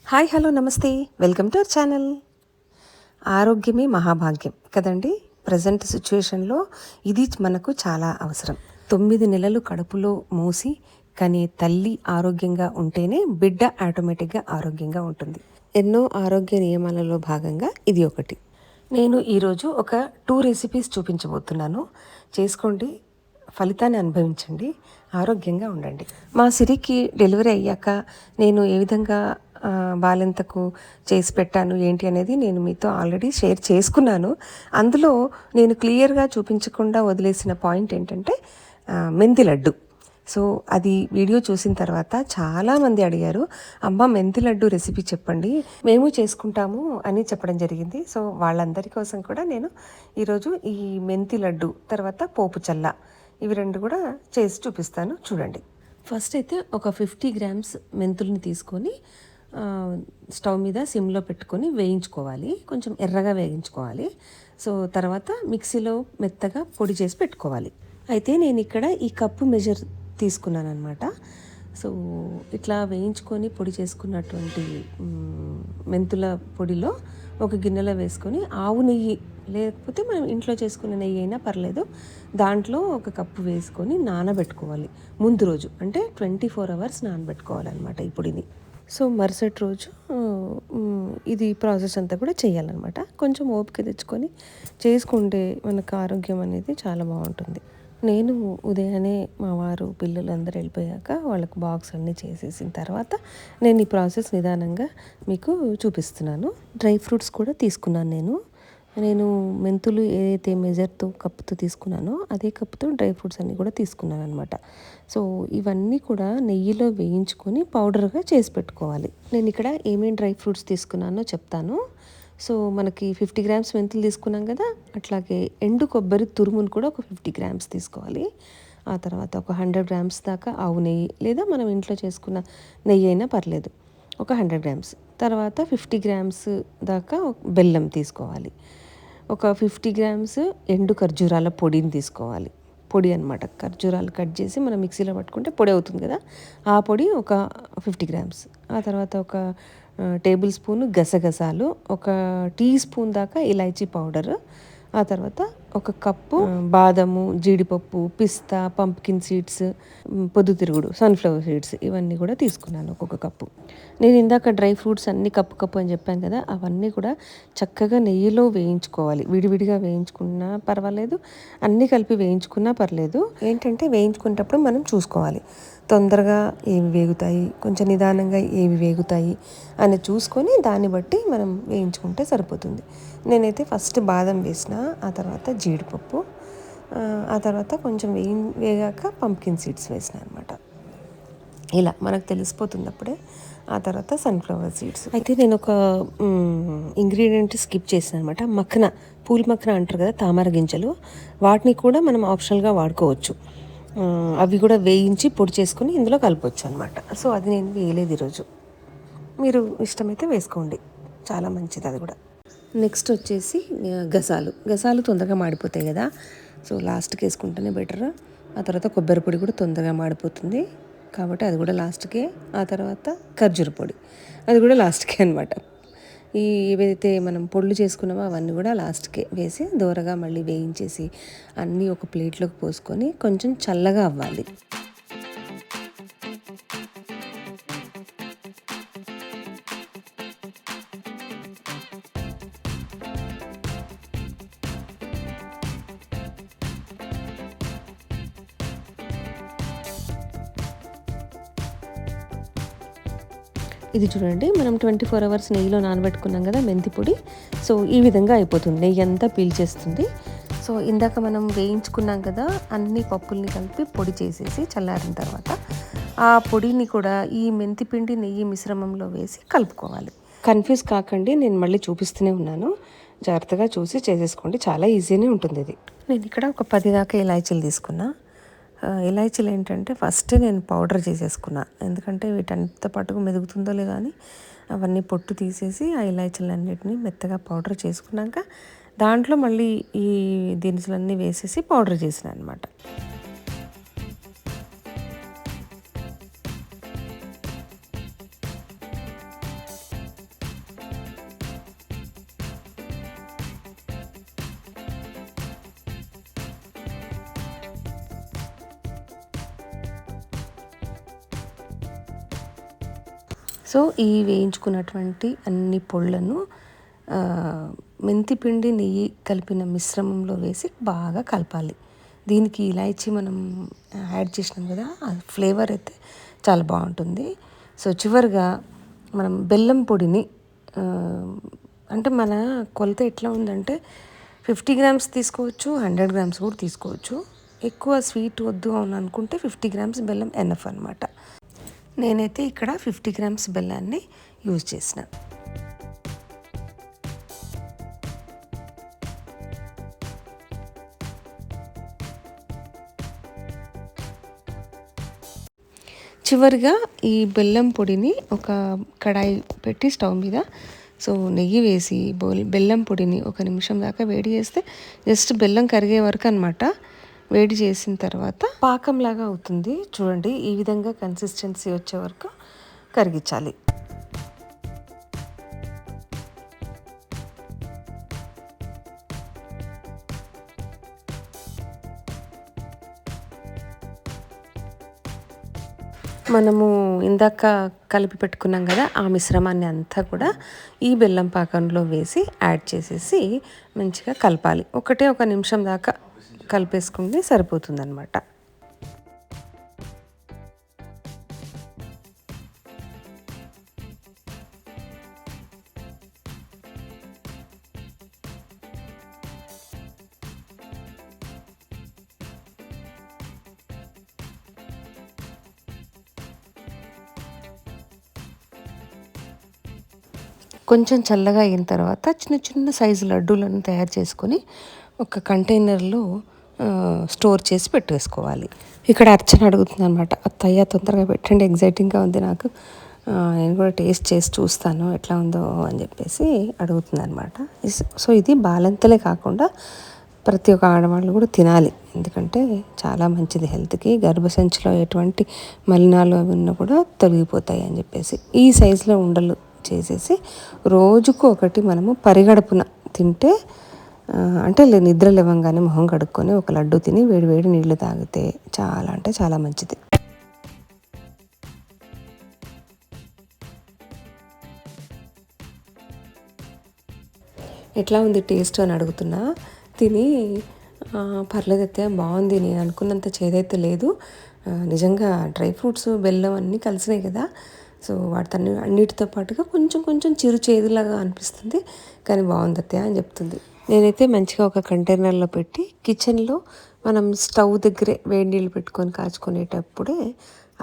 Hi hello నమస్తే, welcome to our channel. ఆరోగ్యమే మహాభాగ్యం కదండి. ప్రజెంట్ సిచ్యువేషన్లో ఇది మనకు చాలా అవసరం. 9 నెలలు కడుపులో మూసి కానీ తల్లి ఆరోగ్యంగా ఉంటేనే బిడ్డ ఆటోమేటిక్గా ఆరోగ్యంగా ఉంటుంది. ఎన్నో ఆరోగ్య నియమాలలో భాగంగా ఇది ఒకటి. నేను ఈరోజు ఒక 2 రెసిపీస్ చూపించబోతున్నాను. చేసుకోండి, ఫలితాన్ని అనుభవించండి, ఆరోగ్యంగా ఉండండి. మా సిరికి డెలివరీ అయ్యాక నేను ఏ విధంగా బాలింతకు చేసి పెట్టాను ఏంటి అనేది నేను మీతో ఆల్రెడీ షేర్ చేసుకున్నాను. అందులో నేను క్లియర్గా చూపించకుండా వదిలేసిన పాయింట్ ఏంటంటే మెంతి లడ్డు. సో అది వీడియో చూసిన తర్వాత చాలామంది అడిగారు, అమ్మ మెంతి లడ్డు రెసిపీ చెప్పండి, మేము చేసుకుంటాము అని చెప్పడం జరిగింది. సో వాళ్ళందరి కోసం కూడా నేను ఈరోజు ఈ మెంతి లడ్డు తర్వాత పోపు చల్ల ఇవి రెండు కూడా చేసి చూపిస్తాను, చూడండి. ఫస్ట్ అయితే ఒక 50 గ్రామ్స్ మెంతుల్ని తీసుకొని స్టవ్ మీద సిమ్లో పెట్టుకొని వేయించుకోవాలి, కొంచెం ఎర్రగా వేయించుకోవాలి. సో తర్వాత మిక్సీలో మెత్తగా పొడి చేసి పెట్టుకోవాలి. అయితే నేను ఇక్కడ ఈ కప్పు మెజర్ తీసుకున్నాను అనమాట. సో ఇట్లా వేయించుకొని పొడి చేసుకున్నటువంటి మెంతుల పొడిలో ఒక గిన్నెలో వేసుకొని ఆవు నెయ్యి లేకపోతే మనం ఇంట్లో చేసుకున్న నెయ్యి అయినా పర్లేదు, దాంట్లో ఒక కప్పు వేసుకొని నానబెట్టుకోవాలి. ముందు రోజు అంటే 24 అవర్స్ నానబెట్టుకోవాలన్నమాట ఈ పొడిని. సో మరుసటి రోజు ఇది ప్రాసెస్ అంతా కూడా చేయాలన్నమాట. కొంచెం ఓపిక తెచ్చుకొని చేసుకుంటే మనకు ఆరోగ్యం అనేది చాలా బాగుంటుంది. నేను ఉదయాన్నే మా వారు పిల్లలు అందరూ వెళ్ళిపోయాక వాళ్ళకి బాక్స్ అన్నీ చేసేసిన తర్వాత నేను ఈ ప్రాసెస్ నిదానంగా మీకు చూపిస్తున్నాను. డ్రై ఫ్రూట్స్ కూడా తీసుకున్నాను. నేను మెంతులు ఏదైతే మెజర్తో కప్పుతో తీసుకున్నానో అదే కప్పుతో డ్రై ఫ్రూట్స్ అన్నీ కూడా తీసుకున్నాను అనమాట. సో ఇవన్నీ కూడా నెయ్యిలో వేయించుకొని పౌడర్గా చేసి పెట్టుకోవాలి. నేను ఇక్కడ ఏమేమి డ్రై ఫ్రూట్స్ తీసుకున్నానో చెప్తాను. సో మనకి 50 గ్రామ్స్ మెంతులు తీసుకున్నాం కదా, అట్లాగే ఎండు కొబ్బరి తురుమును కూడా ఒక 50 గ్రామ్స్ తీసుకోవాలి. ఆ తర్వాత ఒక 100 గ్రామ్స్ దాకా ఆవు నెయ్యి లేదా మనం ఇంట్లో చేసుకున్న నెయ్యి అయినా పర్లేదు, ఒక 100 గ్రామ్స్. తర్వాత 50 గ్రామ్స్ దాకా బెల్లం తీసుకోవాలి. ఒక 50 గ్రామ్స్ ఎండు ఖర్జూరాల పొడిని తీసుకోవాలి. పొడి అనమాట, ఖర్జూరాలు కట్ చేసి మనం మిక్సీలో పట్టుకుంటే పొడి అవుతుంది కదా, ఆ పొడి ఒక 50 గ్రామ్స్. ఆ తర్వాత ఒక టేబుల్ స్పూన్ గసగసాలు, ఒక టీ స్పూన్ దాకా ఇలాచీ పౌడర్, ఆ తర్వాత ఒక కప్పు బాదము, జీడిపప్పు, పిస్తా, పంప్కిన్ సీడ్స్, పొద్దుతిరుగుడు, సన్ఫ్లవర్ సీడ్స్ ఇవన్నీ కూడా తీసుకున్నాను ఒక్కొక్క కప్పు. నేను ఇందాక డ్రై ఫ్రూట్స్ అన్నీ కప్పు అని చెప్పాను కదా, అవన్నీ కూడా చక్కగా నెయ్యిలో వేయించుకోవాలి. విడివిడిగా వేయించుకున్నా పర్వాలేదు, అన్నీ కలిపి వేయించుకున్నా పర్లేదు. ఏంటంటే వేయించుకునేటప్పుడు మనం చూసుకోవాలి తొందరగా ఏవి వేగుతాయి, కొంచెం నిదానంగా ఏవి వేగుతాయి అని చూసుకొని దాన్ని బట్టి మనం వేయించుకుంటే సరిపోతుంది. నేనైతే ఫస్ట్ బాదం వేసిన, ఆ తర్వాత జీడిపప్పు, ఆ తర్వాత కొంచెం వేగాక పంప్కిన్ సీడ్స్ వేసిన అనమాట. ఇలా మనకు తెలిసిపోతుంది అప్పుడే. ఆ తర్వాత సన్ఫ్లవర్ సీడ్స్. అయితే నేను ఒక ఇంగ్రీడియంట్ స్కిప్ చేసాను అనమాట. మక్కన, పూల మక్కన అంటారు కదా, తామర గింజలు, వాటిని కూడా మనం ఆప్షనల్గా వాడుకోవచ్చు. అవి కూడా వేయించి పొడి చేసుకొని ఇందులో కలపవచ్చు అనమాట. సో అది నేను వేయలేదు ఈరోజు, మీరు ఇష్టమైతే వేసుకోండి, చాలా మంచిది అది కూడా. నెక్స్ట్ వచ్చేసి గసాలు తొందరగా మాడిపోతాయి కదా, సో లాస్ట్కి వేసుకుంటేనే బెటర్. ఆ తర్వాత కొబ్బరి పొడి కూడా తొందరగా మాడిపోతుంది కాబట్టి అది కూడా లాస్ట్కే. ఆ తర్వాత ఖర్జూర పొడి, అది కూడా లాస్ట్కే అనమాట. ఏవైతే మనం పొడులు చేసుకున్నామో అవన్నీ కూడా లాస్ట్కే వేసి దోరగా మళ్ళీ వేయించేసి అన్నీ ఒక ప్లేట్లోకి పోసుకొని కొంచెం చల్లగా అవ్వాలి. ఇది చూడండి, మనం 24 అవర్స్ నెయ్యిలో నానబెట్టుకున్నాం కదా మెంతి పొడి. సో ఈ విధంగా అయిపోతుంది, నెయ్యి అంతా పీల్చేస్తుంది. సో ఇందాక మనం వేయించుకున్నాం కదా, అన్ని పప్పుల్ని కలిపి పొడి చేసేసి చల్లారిన తర్వాత ఆ పొడిని కూడా ఈ మెంతి పిండి నెయ్యి మిశ్రమంలో వేసి కలుపుకోవాలి. కన్ఫ్యూజ్ కాకండి, నేను మళ్ళీ చూపిస్తూనే ఉన్నాను, జాగ్రత్తగా చూసి చేసేసుకోండి, చాలా ఈజీనే ఉంటుంది ఇది. నేను ఇక్కడ ఒక 10 దాకా ఇలాచీలు తీసుకున్నా. ఇలాచీలు ఏంటంటే ఫస్ట్ నేను పౌడర్ చేసేసుకున్నా, ఎందుకంటే వీటన్నిటితో పాటుగా మెదుగుతుందో లేదో అని అవన్నీ పొట్టు తీసేసి ఆ ఇలాచీలన్నిటిని మెత్తగా పౌడర్ చేసుకున్నాక దాంట్లో మళ్ళీ ఈ దినుసులన్నీ వేసేసి పౌడర్ చేసిన అనమాట. సో ఈ వేయించుకున్నటువంటి అన్ని పొళ్ళను మెంతి పిండి నెయ్యి కలిపిన మిశ్రమంలో వేసి బాగా కలపాలి. దీనికి ఇలాయచీ మనం యాడ్ చేసినాం కదా, ఆ ఫ్లేవర్ అయితే చాలా బాగుంటుంది. సో చివరిగా మనం బెల్లం పొడిని అంటే మన కొలత ఎట్లా ఉందంటే 50 గ్రామ్స్ తీసుకోవచ్చు, 100 గ్రామ్స్ కూడా తీసుకోవచ్చు. ఎక్కువ స్వీట్ వద్దు అని అనుకుంటే 50 గ్రామ్స్ బెల్లం ఎనఫ్ అనమాట. నేనైతే ఇక్కడ 50 గ్రామ్స్ బెల్లాన్ని యూజ్ చేసిన. చివరిగా ఈ బెల్లం పొడిని ఒక కడాయి పెట్టి స్టవ్ మీద సో నెయ్యి వేసి బెల్లం పొడిని 1 నిమిషం దాకా వేడి చేస్తే జస్ట్ బెల్లం కరిగే వరకు అనమాట. వేడి చేసిన తర్వాత పాకంలాగా అవుతుంది చూడండి. ఈ విధంగా కన్సిస్టెన్సీ వచ్చే వరకు కరిగించాలి. మనము ఇందాక కలిపి పెట్టుకున్నాం కదా, ఆ మిశ్రమాన్ని అంతా కూడా ఈ బెల్లం పాకంలో వేసి యాడ్ చేసేసి మంచిగా కలపాలి. 1 నిమిషం దాకా కలిపేసుకుంటే సరిపోతుందన్నమాట. కొంచెం చల్లగా అయిన తర్వాత చిన్న చిన్న సైజు లడ్డూలను తయారు చేసుకొని ఒక కంటైనర్లో స్టోర్ చేసి పెట్టేసుకోవాలి. ఇక్కడ అర్చన అడుగుతుంది అనమాట, అత్తయ్య తొందరగా పెట్టండి, ఎగ్జైటింగ్గా ఉంది నాకు, నేను కూడా టేస్ట్ చేసి చూస్తాను ఎట్లా ఉందో అని చెప్పేసి అడుగుతుంది అనమాట. సో ఇది బాలంతలే కాకుండా ప్రతి ఒక్క ఆడవాళ్ళు కూడా తినాలి, ఎందుకంటే చాలా మంచిది హెల్త్కి. గర్భసంచిలో ఎటువంటి మలినాలు అవి ఉన్నా కూడా తొలగిపోతాయి అని చెప్పేసి ఈ సైజులో ఉండలు చేసేసి రోజుకు ఒకటి మనము పరిగడుపున తింటే అంటే నిద్ర లేవంగానే మొహం కడుక్కొని ఒక లడ్డు తిని వేడి వేడి నీళ్లు తాగితే చాలా అంటే చాలా మంచిది. ఎట్లా ఉంది టేస్ట్ అని అడుగుతున్నా. తిని పర్లేదైతే బాగుంది, నేను అనుకున్నంత చేదైతే లేదు, నిజంగా డ్రై ఫ్రూట్స్ బెల్లం అన్నీ కలిసినాయి కదా, సో వాటిని అన్నిటితో పాటుగా కొంచెం కొంచెం చిరు చేదులాగా అనిపిస్తుంది, కానీ బాగుంది అత్తయ్య అని చెప్తుంది. నేనైతే మంచిగా ఒక కంటైనర్లో పెట్టి కిచెన్లో మనం స్టవ్ దగ్గరే వేడి నీళ్ళు పెట్టుకొని కాచుకునేటప్పుడే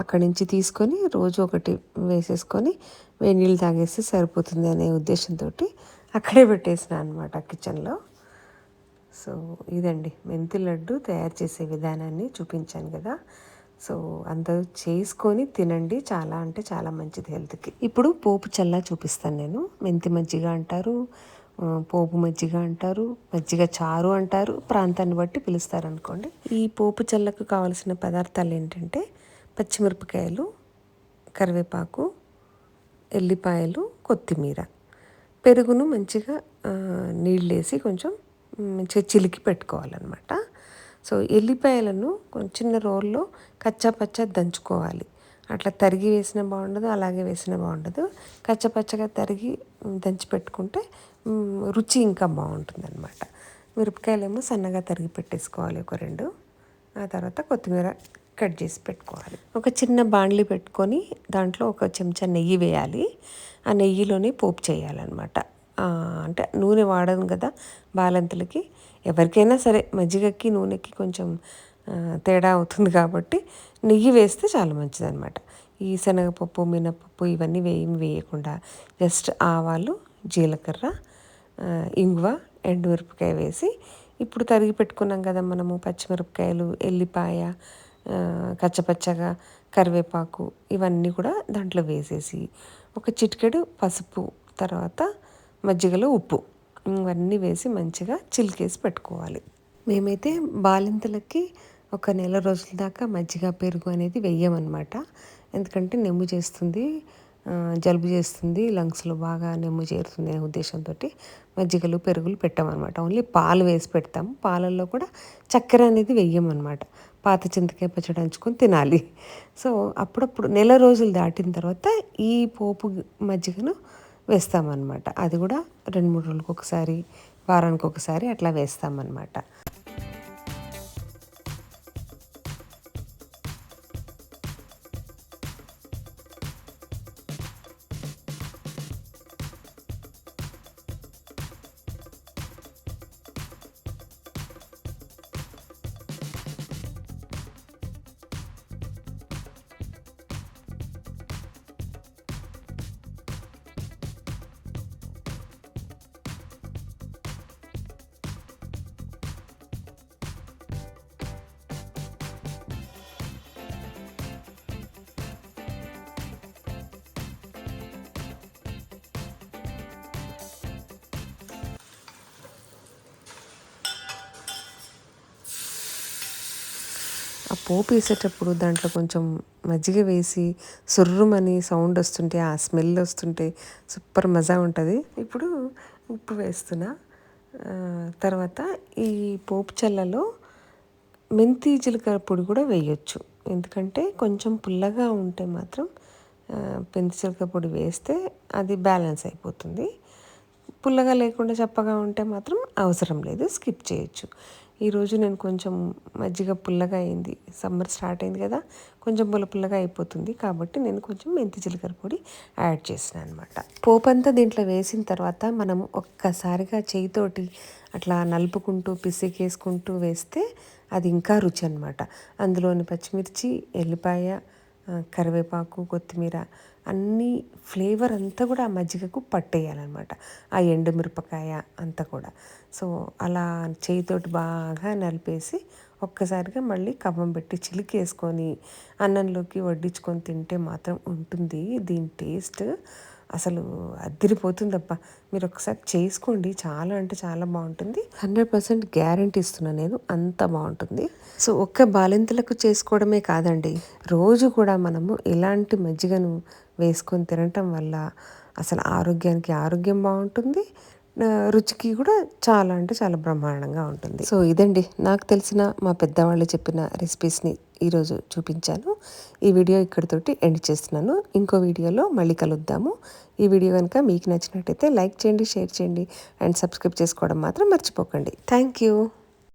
అక్కడి నుంచి తీసుకొని రోజు ఒకటి వేసేసుకొని వేడి నీళ్ళు తాగేస్తే సరిపోతుంది అనే ఉద్దేశంతో అక్కడే పెట్టేసిన అనమాట కిచెన్లో. సో ఇదండి మెంతి లడ్డు తయారు చేసే విధానాన్ని చూపించాను కదా. సో అందరూ చేసుకొని తినండి, చాలా అంటే చాలా మంచిది హెల్త్కి. ఇప్పుడు పోపు చల్లా చూపిస్తాను నేను. మెంతి మజ్జిగ అంటారు, పోపు మజ్జిగ అంటారు, మజ్జిగ చారు అంటారు, ప్రాంతాన్ని బట్టి పిలుస్తారు అనుకోండి. ఈ పోపు చల్లకు కావాల్సిన పదార్థాలు ఏంటంటే పచ్చిమిరపకాయలు, కరివేపాకు, ఎల్లిపాయలు, కొత్తిమీర, పెరుగును మంచిగా నీళ్ళేసి కొంచెం మంచిగా చిలికి పెట్టుకోవాలన్నమాట. సో ఎల్లిపాయలను చిన్న రోల్లో కచ్చాపచ్చా దంచుకోవాలి. అట్లా తరిగి వేసినా బాగుండదు, అలాగే వేసినా బాగుండదు. కచ్చపచ్చగా తరిగి దంచి పెట్టుకుంటే రుచి ఇంకా బాగుంటుంది అనమాట. మిరపకాయలేమో సన్నగా తరిగి పెట్టేసుకోవాలి ఒక 2. ఆ తర్వాత కొత్తిమీర కట్ చేసి పెట్టుకోవాలి. ఒక చిన్న బాండ్లీ పెట్టుకొని దాంట్లో 1 చెంచా నెయ్యి వేయాలి. ఆ నెయ్యిలోనే పోపు చేయాలన్నమాట. అంటే నూనె వాడను కదా బాలంతలకి, ఎవరికైనా సరే మజ్జిగకి నూనెకి కొంచెం తేడా అవుతుంది కాబట్టి నెయ్యి వేస్తే చాలా మంచిదన్నమాట. ఈ శనగపప్పు, మినపప్పు ఇవన్నీ వేయకుండా జస్ట్ ఆవాలు, జీలకర్ర, ఇంగువ, ఎండుమిరపకాయ వేసి ఇప్పుడు తరిగి పెట్టుకున్నాం కదా మనము పచ్చిమిరపకాయలు, ఎల్లిపాయ, కచ్చపచ్చగా కరివేపాకు ఇవన్నీ కూడా దాంట్లో వేసేసి ఒక చిటికెడు పసుపు, తర్వాత మజ్జిగలో ఉప్పు ఇవన్నీ వేసి మంచిగా చిలికేసి పెట్టుకోవాలి. మేమైతే బాలింతలకి 1 నెల రోజుల దాకా మజ్జిగ, పెరుగు అనేది వెయ్యమన్నమాట. ఎందుకంటే నెమ్ము చేస్తుంది, జలుబు చేస్తుంది, లంగ్స్లో బాగా నెమ్ము చేరుతుంది అనే ఉద్దేశంతో మజ్జిగలు, పెరుగులు పెట్టామన్నమాట. ఓన్లీ పాలు వేసి పెడతాము. పాలల్లో కూడా చక్కెర అనేది వెయ్యమన్నమాట. పాత చింతకాయ పచ్చడి నంచుకొని తినాలి. సో అప్పుడప్పుడు నెల రోజులు దాటిన తర్వాత ఈ పోపు మజ్జిగను వేస్తామన్నమాట. అది కూడా 2-3 రోజులకు ఒకసారి, వారానికి ఒకసారి అట్లా వేస్తామన్నమాట. ఆ పోపు వేసేటప్పుడు దాంట్లో కొంచెం మజ్జిగ వేసి సుర్రుమని సౌండ్ వస్తుంటే, ఆ స్మెల్ వస్తుంటే సూపర్ మజా ఉంటుంది. ఇప్పుడు ఉప్పు వేస్తున్నా. తర్వాత ఈ పోపు చల్లలో మెంతి జీలకర్ర పొడి కూడా వేయొచ్చు. ఎందుకంటే కొంచెం పుల్లగా ఉంటే మాత్రం మెంతి జీలకర్ర పొడి వేస్తే అది బ్యాలెన్స్ అయిపోతుంది. పుల్లగా లేకుండా చప్పగా ఉంటే మాత్రం అవసరం లేదు, స్కిప్ చేయొచ్చు. ఈరోజు నేను కొంచెం మజ్జిగ పుల్లగా అయింది, సమ్మర్ స్టార్ట్ అయింది కదా, కొంచెం పుల్లగా అయిపోతుంది కాబట్టి నేను కొంచెం మెంతి జీలకర్ర పొడి యాడ్ చేసిన అనమాట. పోపు అంతా దీంట్లో వేసిన తర్వాత మనం ఒక్కసారిగా చేయితోటి అట్లా నలుపుకుంటూ పిసికేసుకుంటూ వేస్తే అది ఇంకా రుచి అనమాట. అందులోని పచ్చిమిర్చి, ఎల్లిపాయ, కరివేపాకు, కొత్తిమీర అన్నీ ఫ్లేవర్ అంతా కూడా ఆ మజ్జిగకు పట్టేయాలన్నమాట. ఆ ఎండుమిరపకాయ అంతా కూడా. సో అలా చేయితోటి బాగా నలిపేసి ఒక్కసారిగా మళ్ళీ కవ్వం పెట్టి చిలికేసుకొని అన్నంలోకి వడ్డించుకొని తింటే మాత్రం ఉంటుంది దీని టేస్ట్. అసలు అద్దిరిపోతుందబ్బా. మీరు ఒకసారి చేసుకోండి, చాలా అంటే చాలా బాగుంటుంది. 100% గ్యారంటీ ఇస్తున్నాను నేను, అంత బాగుంటుంది. సో ఒక్క బాలింతలకు చేసుకోవడమే కాదండి, రోజు కూడా మనము ఇలాంటి మజ్జిగను వేసుకొని తినటం వల్ల అసలు ఆరోగ్యానికి ఆరోగ్యం బాగుంటుంది, రుచికి కూడా చాలా అంటే చాలా బ్రహ్మాండంగా ఉంటుంది. సో ఇదండి నాకు తెలిసిన మా పెద్దవాళ్ళు చెప్పిన రెసిపీస్ని ఈరోజు చూపించాను. ఈ వీడియో ఇక్కడితోటి ఎండ్ చేస్తున్నాను. ఇంకో వీడియోలో మళ్ళీ కలుద్దాము. ఈ వీడియో కనుక మీకు నచ్చినట్టయితే లైక్ చేయండి, షేర్ చేయండి అండ్ సబ్స్క్రైబ్ చేసుకోవడం మాత్రం మర్చిపోకండి. Thank you.